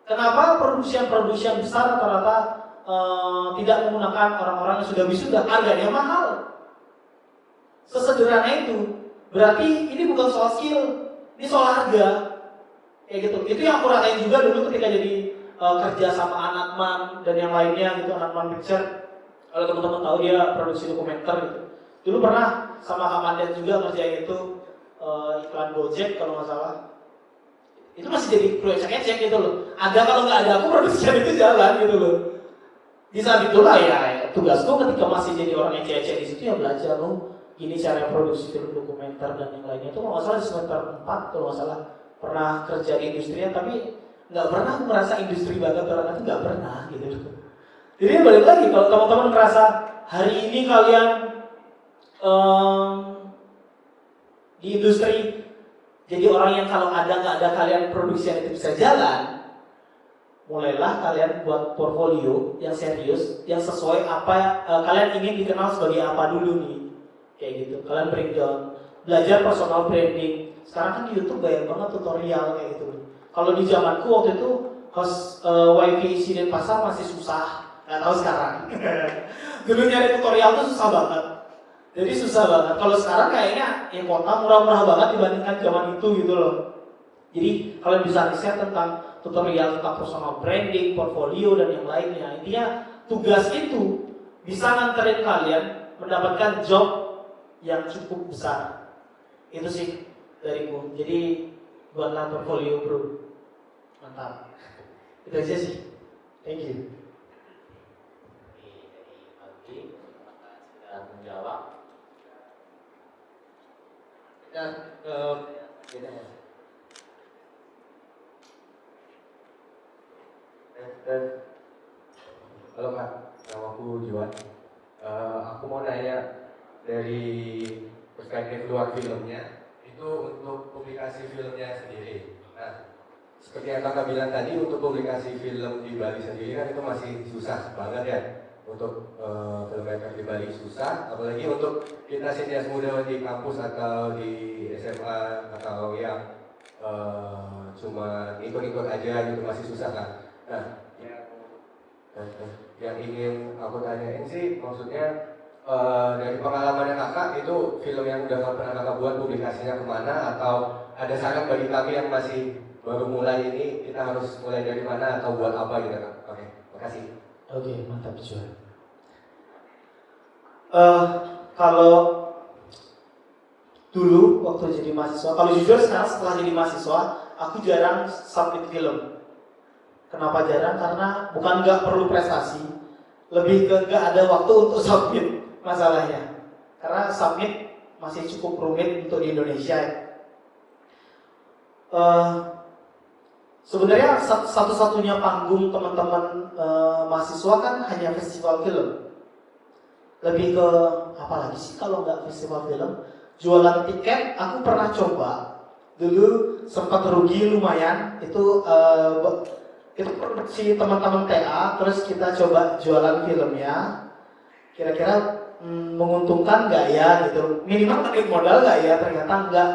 Kenapa produksi yang besar rata-rata tidak menggunakan orang-orang yang sudah wisuda? Harganya mahal. Sesederhana itu. Berarti ini bukan soal skill, ini soal harga. Kayak gitu. Itu yang aku rasain juga dulu ketika jadi kerja sama Anatman dan yang lainnya gitu, Anatman Picture. Kalau teman-teman tahu dia produksi dokumenter gitu. Dulu pernah sama Kak Mandet juga ngerjain itu iklan Gojek kalau nggak salah. Itu masih jadi proyek ecek gitu loh. Ada kalau nggak ada aku produksian itu jalan gitu loh. Di saat itulah ya tugasku ketika masih jadi orang ecek-ecek di situ ya belajar loh. Gini cara produksi film dokumenter dan yang lainnya itu kalau nggak salah di semester 4 kalau nggak salah pernah kerja di industri tapi nggak pernah aku merasa industri banget orang itu nggak pernah gitu. Jadi balik lagi kalau teman-teman merasa hari ini kalian di industri jadi orang yang kalau ada nggak ada kalian produksi yang itu bisa jalan, mulailah kalian buat portfolio yang serius yang sesuai apa kalian ingin dikenal sebagai apa dulu nih. Kayak gitu, kalian breakdown, belajar personal branding. Sekarang kan di YouTube banyak banget tutorial kayak gitu. Kalau di zamanku waktu itu host wifi isi Denpasar masih susah, nggak tahu sekarang. Dulu nyari tutorial tuh susah banget. Jadi susah banget. Kalau sekarang kayaknya ya kota murah-murah banget dibandingkan zaman itu gitu loh. Jadi kalian bisa riset tentang tutorial tentang personal branding, portfolio dan yang lainnya. Intinya tugas itu bisa nganterin kalian mendapatkan job yang cukup besar. Itu sih dariku. Jadi buatlah portfolio bro. Mantap. Itu aja sih. Thank you. Oke, sudah menjawab. Ya, halo Kak, nama aku Juan. Aku mau nanya dari perspektif luar filmnya, itu untuk publikasi filmnya sendiri. Nah, seperti yang Kakak bilang tadi, untuk publikasi film di Bali sendiri kan itu masih susah banget ya. Untuk filmmaker di Bali susah, apalagi untuk kita sinias muda di kampus atau di SMA atau yang cuma ikut-ikut aja gitu masih susah kan. Nah, yang ingin aku tanyain sih maksudnya dari pengalamannya Kakak itu film yang udah pernah Kakak buat publikasinya kemana, atau ada saran bagi kami yang masih baru mulai ini kita harus mulai dari mana atau buat apa gitu Kak? Oke, makasih. Oke, mantap Juan. Kalau dulu waktu jadi mahasiswa, kalau jujur sekarang setelah jadi mahasiswa, aku jarang submit film. Kenapa jarang? Karena bukan nggak perlu prestasi, lebih ke nggak ada waktu untuk submit masalahnya. Karena submit masih cukup rumit untuk di Indonesia. Sebenarnya satu-satunya panggung teman-teman mahasiswa kan hanya festival film. Lebih ke apa lagi sih kalau nggak festival film? Jualan tiket aku pernah coba. Dulu sempat rugi lumayan. Itu produksi teman-teman TA, terus kita coba jualan filmnya. Kira-kira menguntungkan nggak ya gitu? Minimal tarik modal nggak ya? Ternyata nggak.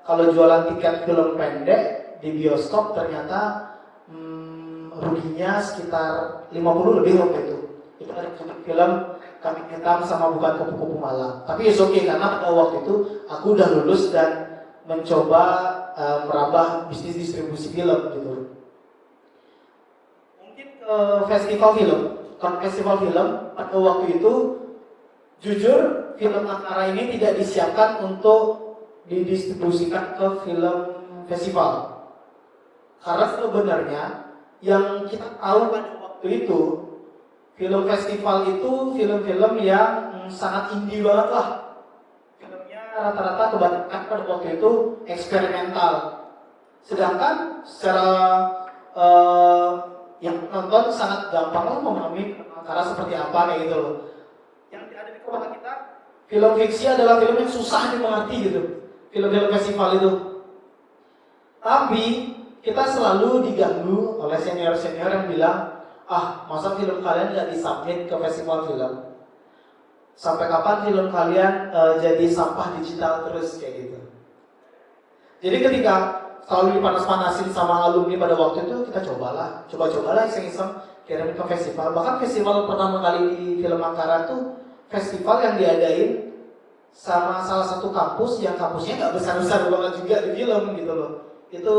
Kalau jualan tiket film pendek di bioskop ternyata ruginya sekitar 50 lebih waktu itu. Itu ada film Kambing Hitam sama Bukan Kupu-Kupu Malang. Tapi it's okay karena pada waktu itu aku udah lulus dan mencoba merambah bisnis distribusi film gitu. Mungkin ke festival film. Kalau festival film pada waktu itu jujur film Antara ini tidak disiapkan untuk didistribusikan ke film festival. Karena sebenarnya yang kita tahu pada waktu itu, film festival itu film-film yang sangat indie banget lah. Filmnya rata-rata kebanyakan pada waktu itu eksperimental. Sedangkan secara yang nonton sangat gampang lah memahami Angkara seperti apa kayak gitu loh. Yang ada di kepala kita, film fiksi adalah film yang susah dimengerti gitu. Film-film festival itu. Tapi kita selalu diganggu oleh senior-senior yang bilang, masa film kalian nggak disubmit ke festival film? Sampai kapan film kalian jadi sampah digital terus kayak gitu? Jadi ketika selalu dipanas-panasin sama alumni pada waktu itu, kita cobalah iseng-iseng kirim ke festival. Bahkan festival pertama kali di film Angkara tuh festival yang diadain sama salah satu kampus yang kampusnya nggak besar-besar banget juga di film gitu loh. Itu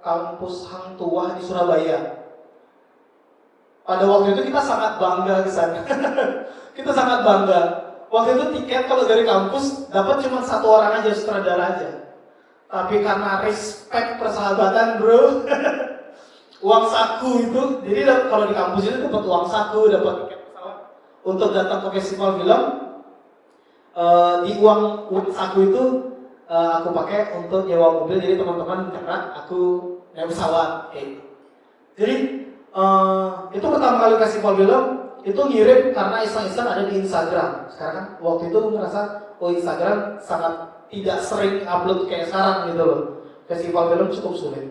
kampus Hang Tuah di Surabaya. Pada waktu itu kita sangat bangga ke sana. Kita sangat bangga. Waktu itu tiket kalau dari kampus dapat cuma satu orang aja, sutradara aja. Tapi karena respect persahabatan bro, uang saku itu, jadi kalau di kampus itu dapat uang saku, dapat tiket pesawat untuk datang ke festival film. Di uang saku itu aku pakai untuk nyewa mobil, jadi teman-teman berat aku naik pesawat. Jadi itu pertama kali festival film itu ngirim karena iseng-iseng ada di Instagram. Sekarang kan waktu itu ngerasa Instagram sangat tidak sering upload kayak sekarang gitu loh. Festival film cukup sulit.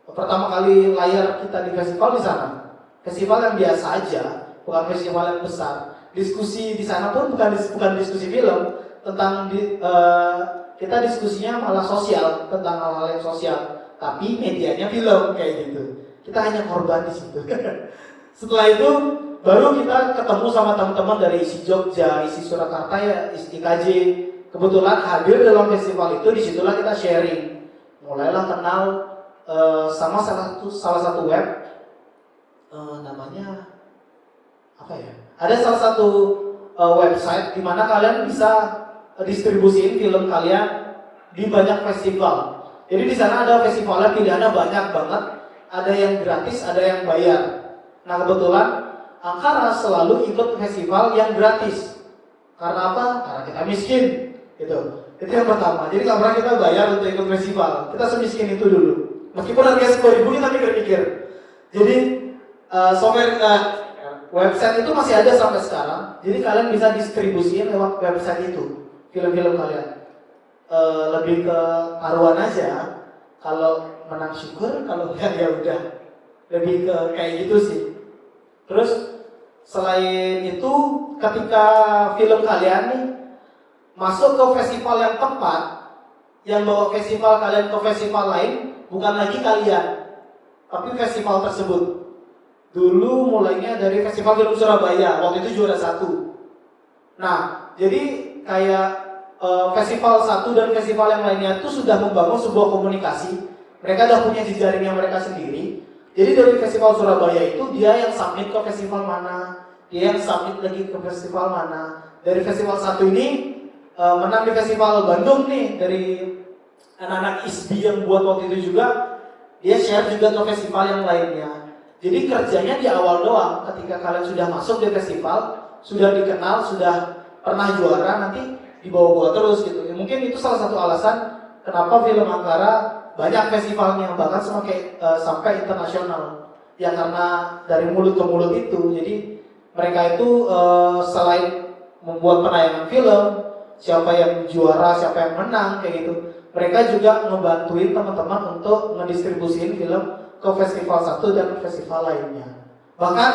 Pertama kali layar kita di festival di sana. Festival yang biasa aja, bukan festival yang besar. Diskusi di sana pun bukan diskusi film, tentang kita diskusinya malah sosial, tentang hal-hal yang sosial. Tapi medianya film kayak gitu. Kita hanya korban di situ. Setelah itu baru kita ketemu sama teman-teman dari isi Jogja, isi Surakarta ya, isi IKJ. Kebetulan hadir dalam festival itu, disitulah kita sharing. Mulailah kenal sama salah satu web, namanya apa ya? Ada salah satu website di mana kalian bisa distribusiin film kalian di banyak festival. Jadi di sana ada festivalnya pilihannya banyak banget. Ada yang gratis, ada yang bayar. Nah kebetulan Angkara selalu ikut festival yang gratis. Karena apa? Karena kita miskin. Gitu. Itu yang pertama. Jadi nggak pernah kita bayar untuk ikut festival. Kita semiskin itu dulu. Meskipun harganya 10.000 kita mikir-mikir. Jadi website itu masih ada sampai sekarang. Jadi kalian bisa distribusiin lewat website itu film-film kalian. Lebih ke taruhan aja. Kalau menang syukur, kalau enggak ya udah. Lebih ke kayak gitu sih. Terus selain itu, ketika film kalian nih masuk ke festival yang tepat, yang bawa festival kalian ke festival lain bukan lagi kalian, tapi festival tersebut. Dulu mulainya dari Festival Film Surabaya, waktu itu juara 1. Nah, jadi kayak festival 1 dan festival yang lainnya itu sudah membangun sebuah komunikasi. Mereka sudah punya jejaringnya mereka sendiri. Jadi dari Festival Surabaya itu dia yang submit ke festival mana, dia yang submit lagi ke festival mana. Dari festival 1 ini menang di Festival Bandung nih, dari anak-anak ISBI yang buat waktu itu juga, dia share juga ke festival yang lainnya. Jadi kerjanya di awal doang, ketika kalian sudah masuk di festival, sudah dikenal, sudah pernah juara, nanti dibawa-bawa terus gitu. Ya, mungkin itu salah satu alasan kenapa film Angkara banyak festivalnya, bahkan sampai internasional. Ya karena dari mulut ke mulut itu, jadi mereka itu selain membuat penayangan film, siapa yang juara, siapa yang menang kayak gitu, mereka juga ngebantuin teman-teman untuk ngedistribusiin film ke festival 1 dan festival lainnya. Bahkan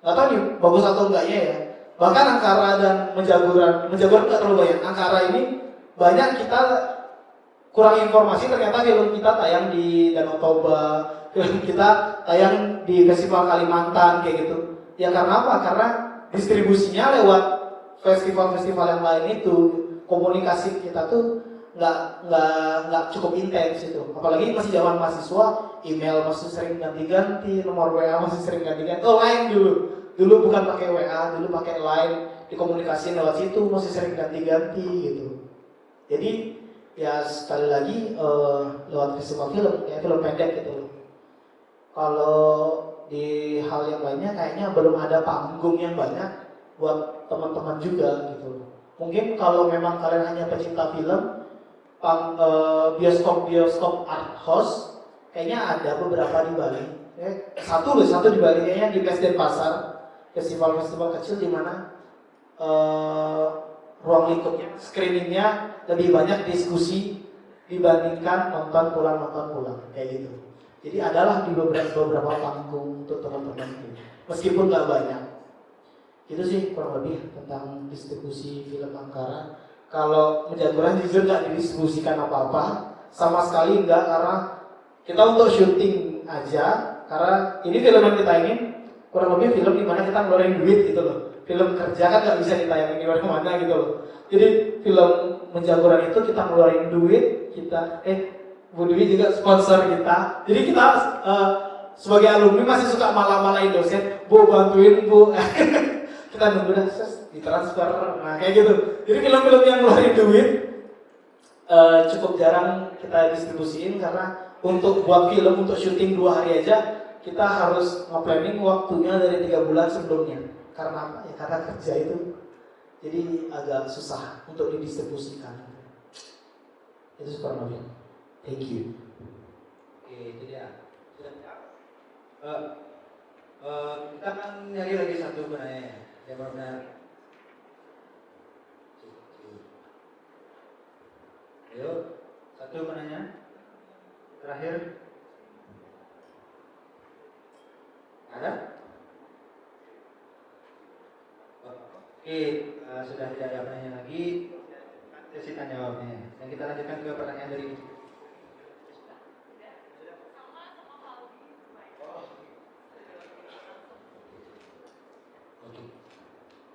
nggak tahu nih bagus atau enggaknya ya. Bahkan Angkara dan Menjagoran nggak terlalu banyak. Angkara ini banyak kita kurang informasi, ternyata film kita tayang di Danau Toba, film kita tayang di Festival Kalimantan kayak gitu. Ya karena apa? Karena distribusinya lewat festival-festival yang lain itu, komunikasi kita tuh nggak cukup intens itu. Apalagi masih zaman mahasiswa, email masih sering ganti-ganti, nomor WA masih sering ganti-ganti. Oh, Line dulu bukan pakai WA, dulu pakai Line, dikomunikasiin lewat situ masih sering ganti-ganti gitu. Jadi Ya sekali lagi lewat festival film, kayak film pendek gitu loh. Kalau di hal yang lainnya kayaknya belum ada panggung yang banyak buat teman-teman juga gitu. Mungkin kalau memang kalian hanya pecinta film, bioskop art house kayaknya ada beberapa di Bali. Satu di Bali kayaknya di Pes Pasar, festival-festival kecil di mana ruang lingkupnya, screeningnya lebih banyak diskusi dibandingkan nonton pulang kayak gitu. Jadi adalah di beberapa panggung untuk teman-teman gitu. Meskipun nggak banyak. Itu sih kurang lebih tentang distribusi film Angkara. Kalau Menjagoran jujur nggak didistribusikan apa-apa, sama sekali nggak, karena kita untuk syuting aja. Karena ini film yang kita ingin kurang lebih film dimana kita ngeluarin duit gitu loh. Film kerja kan nggak bisa ditayangin di mana-mana gitu loh. Jadi film Menjagoran itu kita ngeluarin duit, kita Bu Dwi juga sponsor kita. Jadi kita sebagai alumni masih suka malah-malahin dosen, Bu bantuin Bu. Kita nunggu dah ditransfer, nah kayak gitu. Jadi film-film yang ngeluarin duit cukup jarang kita distribusiin, karena untuk buat film untuk syuting 2 hari aja kita harus nge-planning waktunya dari 3 bulan sebelumnya. Karena apa? Ya karena kerja itu. Jadi agak susah untuk didistribusikan. Itu kurang lebih. Thank you. Oke, itu dia. Sudah siap? Kita akan nyari lagi satu penanya yang benar-benar. Ayo, satu penanya terakhir. Ada? Oke, sudah tidak ada penanya lagi. Sesi tanya jawabnya. Dan kita lanjutkan ke pertanyaan dari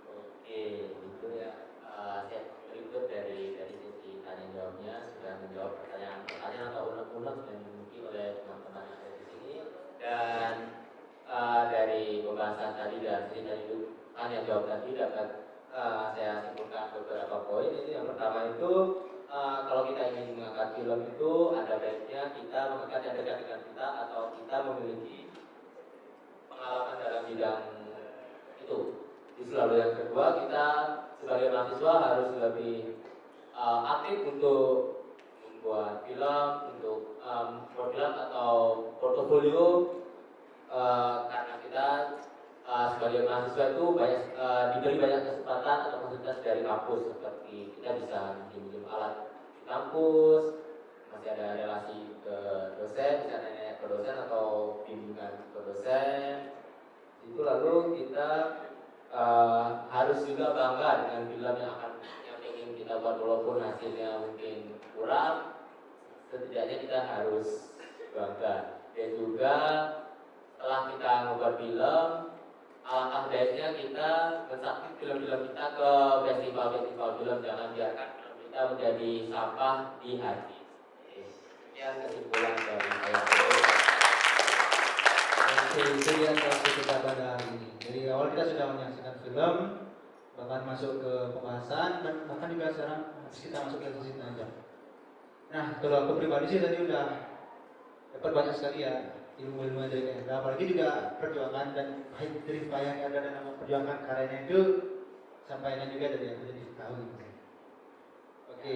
Oke, itu ya. Saya berikut dari sesi tanya jawabnya sudah menjawab pertanyaan atau unek-unek yang dimiliki oleh teman-teman yang ada di sini. Dan dari pembahasan tadi dan tanya jawab tadi dapat saya simpulkan beberapa poin. Itu yang pertama itu kalau kita ingin mengangkat film itu ada baiknya kita mengangkat yang dekat dengan kita atau kita memiliki pengalaman dalam bidang itu. Lalu yang kedua, kita sebagai mahasiswa harus lebih aktif untuk membuat film, untuk membuat film atau portofolio, karena kita sebagai mahasiswa itu banyak diberi banyak kesempatan atau fasilitas dari kampus, seperti kita bisa minjem alat di kampus, masih ada relasi ke dosen, bisa nanya ke dosen atau bimbingan ke dosen. Itu lalu kita harus juga bangga dengan film yang ingin kita buat, walaupun hasilnya mungkin kurang, setidaknya kita harus bangga. Dan juga setelah kita membuat film, alangkah baiknya kita mensubmit film-film kita ke festival-festival film. Jangan biarkan film kita menjadi sampah di hati. Sekian kesimpulan dari saya. Oke, itu dia topik kita pada hari ini. Dari awal kita sudah menyaksikan film, bahkan masuk ke pembahasan, dan bahkan juga sekarang kita masuk ke sesi tanya. Nah, kalau aku pribadi sih tadi udah dapat banyak sekali ya ilmu-ilmu dari Enda, apalagi juga perjuangan dan dari payah yang ada dalam memperjuangkan karyanya itu sampaikan juga dari aku jadi tahu. Oke,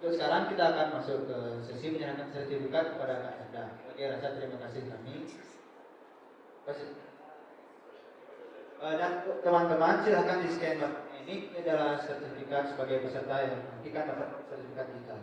untuk sekarang kita akan masuk ke sesi menyerahkan sertifikat kepada Kak Enda. Oke, rasa terima kasih kami. Dan teman-teman silahkan di scan ini adalah sertifikat sebagai peserta yang nanti kan dapat sertifikat kita.